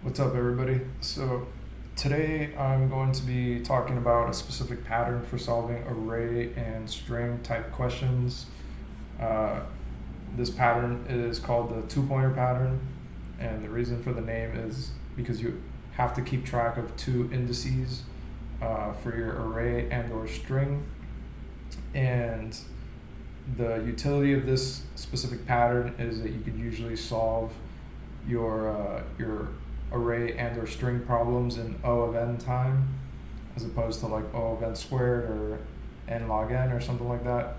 What's up, everybody? So, today I'm going to be talking about a specific pattern for solving array and string type questions. Uh, this pattern is called the two pointer pattern, and the reason for the name is because you have to keep track of two indices for your array and or string. And the utility of this specific pattern is that you could usually solve your array and or string problems in O of n time, as opposed to like O of n squared or n log n or something like that.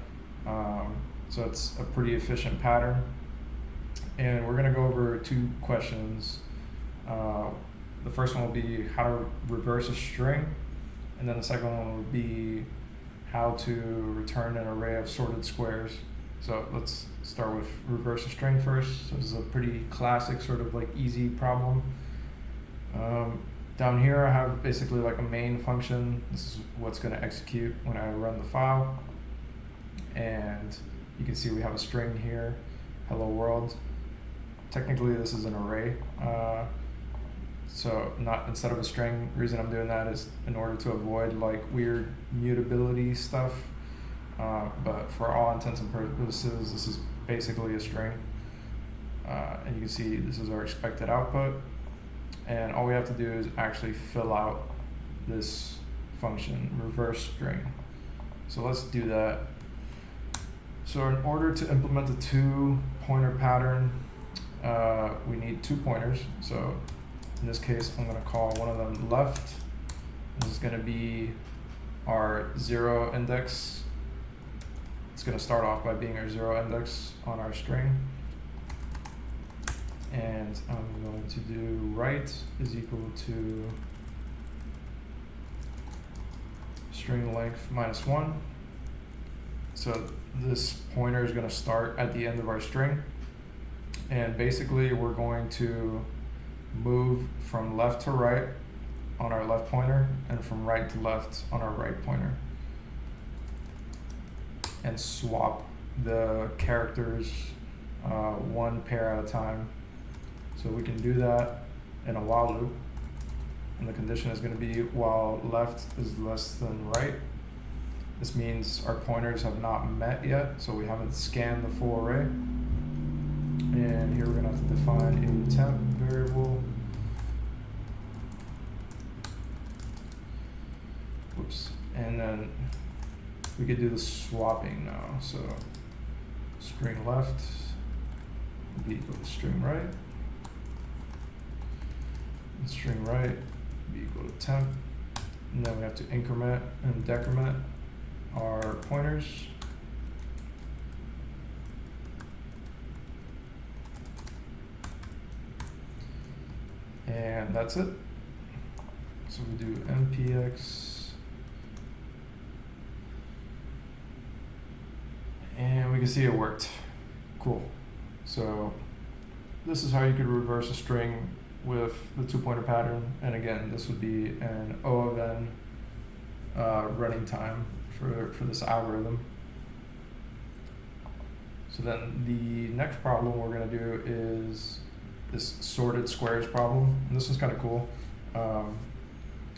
So it's a pretty efficient pattern. And we're going to go over two questions. The first one will be how to reverse a string, and then the second one will be how to return an array of sorted squares. So let's start with reverse a string first. So this is a pretty classic sort of like easy problem. Down here I have basically like a main function. This is what's going to execute when I run the file. And you can see we have a string here, hello world. Technically this is an array. So not instead of a string. The reason I'm doing that is in order to avoid like weird mutability stuff. But for all intents and purposes, this is basically a string. And you can see this is our expected output. And all we have to do is actually fill out this function, reverse string. So let's do that. So in order to implement the two pointer pattern, we need two pointers. So in this case, I'm going to call one of them left. This is going to be our zero index. It's going to start off by being our zero index on our string. And I'm going to do right is equal to string length minus 1. So this pointer is going to start at the end of our string. And basically we're going to move from left to right on our left pointer and from right to left on our right pointer. And swap the characters one pair at a time. So we can do that in a while loop. And the condition is going to be while left is less than right. This means our pointers have not met yet, so we haven't scanned the full array. And here we're going to have to define a temp variable. Whoops. And then we could do the swapping now. So string left will be equal to string right. And string right will be equal to temp. And then we have to increment and decrement our pointers. And that's it. So we do npx, and we can see it worked. Cool. So this is how you could reverse a string with the two pointer pattern. And again, this would be an O of n running time for this algorithm. So then the next problem we're going to do is this sorted squares problem. And this is kind of cool.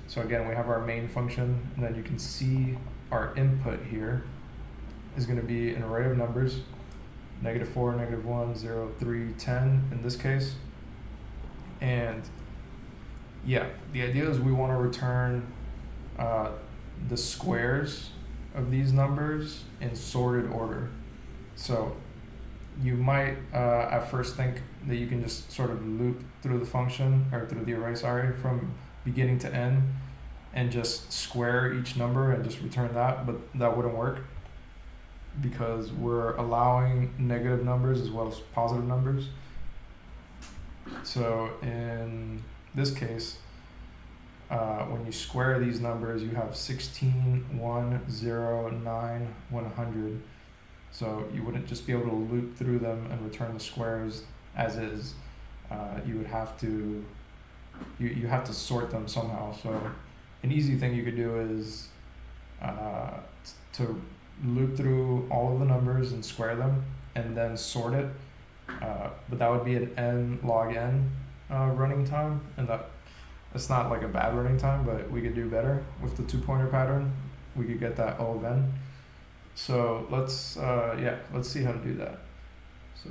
So again, we have our main function, and then you can see our input here is going to be an array of numbers, -4, -1, 0, 3, 10 in this case. And yeah, the idea is we want to return the squares of these numbers in sorted order. So you might at first think that you can just sort of loop through the function, or through the array, sorry, from beginning to end and just square each number and just return that, but that wouldn't work because we're allowing negative numbers as well as positive numbers. So in this case, when you square these numbers, you have 16, 1, 0, 9, 100. So you wouldn't just be able to loop through them and return the squares as is. You would have to you have to sort them somehow. So an easy thing you could do is to loop through all of the numbers and square them and then sort it. But that would be an n log n running time, and that it's not like a bad running time, but we could do better with the 2-pointer pattern. We could get that O of n. So let's see how to do that. So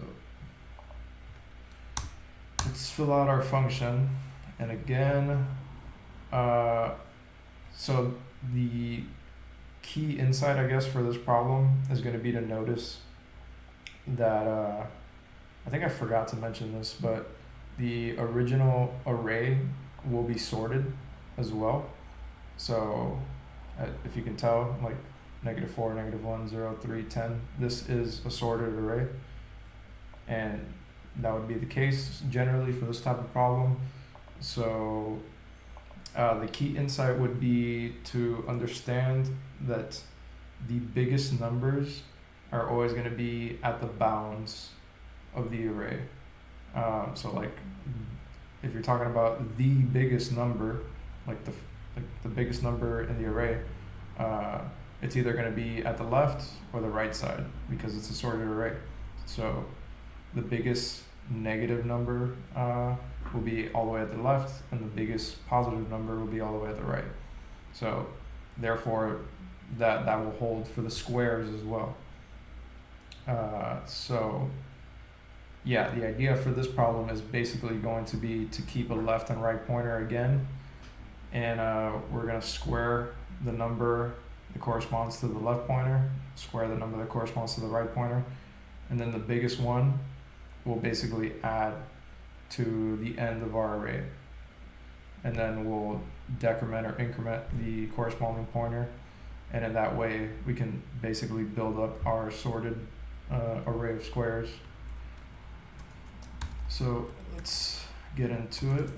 let's fill out our function, and again, so the key insight, I guess, for this problem is going to be to notice that I think I forgot to mention this, but the original array will be sorted as well. So if you can tell, like -4, -1, 0, 3, 10, this is a sorted array, and that would be the case generally for this type of problem. So the key insight would be to understand that the biggest numbers are always going to be at the bounds of the array. So like if you're talking about the biggest number, like the biggest number in the array, it's either going to be at the left or the right side because it's a sorted array. So the biggest negative number will be all the way at the left, and the biggest positive number will be all the way at the right. So therefore that will hold for the squares as well. So yeah, the idea for this problem is basically going to be to keep a left and right pointer again, and we're going to square the number that corresponds to the left pointer, square the number that corresponds to the right pointer, and then the biggest one will basically add to the end of our array, and then we'll decrement or increment the corresponding pointer, and in that way we can basically build up our sorted array of squares. So let's get into it.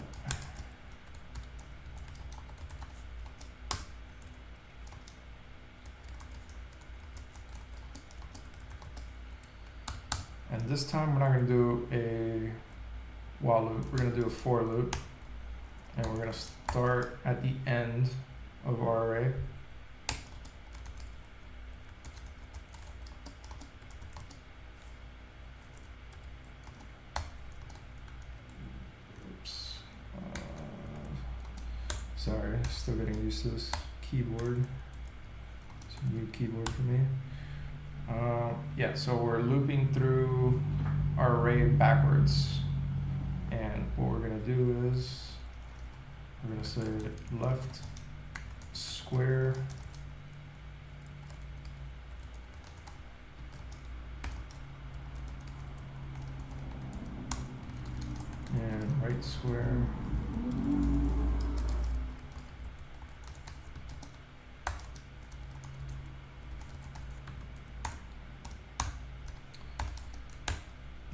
And this time we're not going to do a while loop, we're going to do a for loop, and we're going to start at the end of our array. Oops. Sorry, still getting used to this keyboard. It's a new keyboard for me. Yeah, so we're looping through our array backwards, and what we're going to do is we're going to say left square and right square.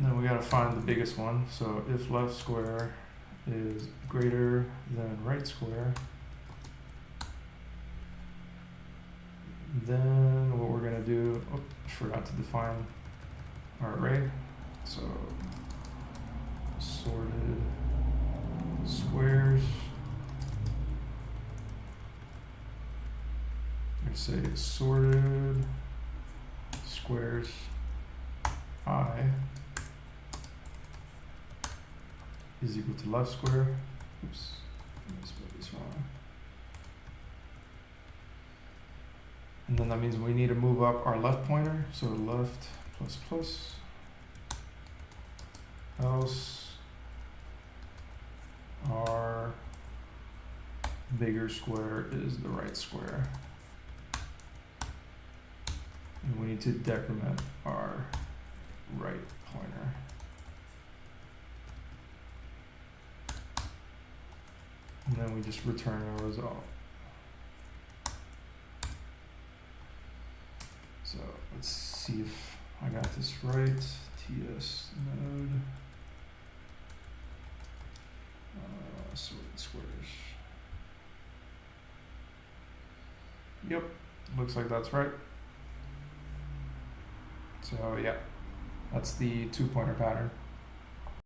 Then we gotta find the biggest one. So if left square is greater than right square, then what we're gonna do, I forgot to define our array. So sorted squares, we say sorted squares I is equal to left square. Oops, I spelled this wrong. And then that means we need to move up our left pointer. So left plus plus, else our bigger square is the right square. And we need to decrement our right pointer. And then we just return our result. So let's see if I got this right. TS node sorted squares. Yep, looks like that's right. So yeah, that's the 2-pointer pattern.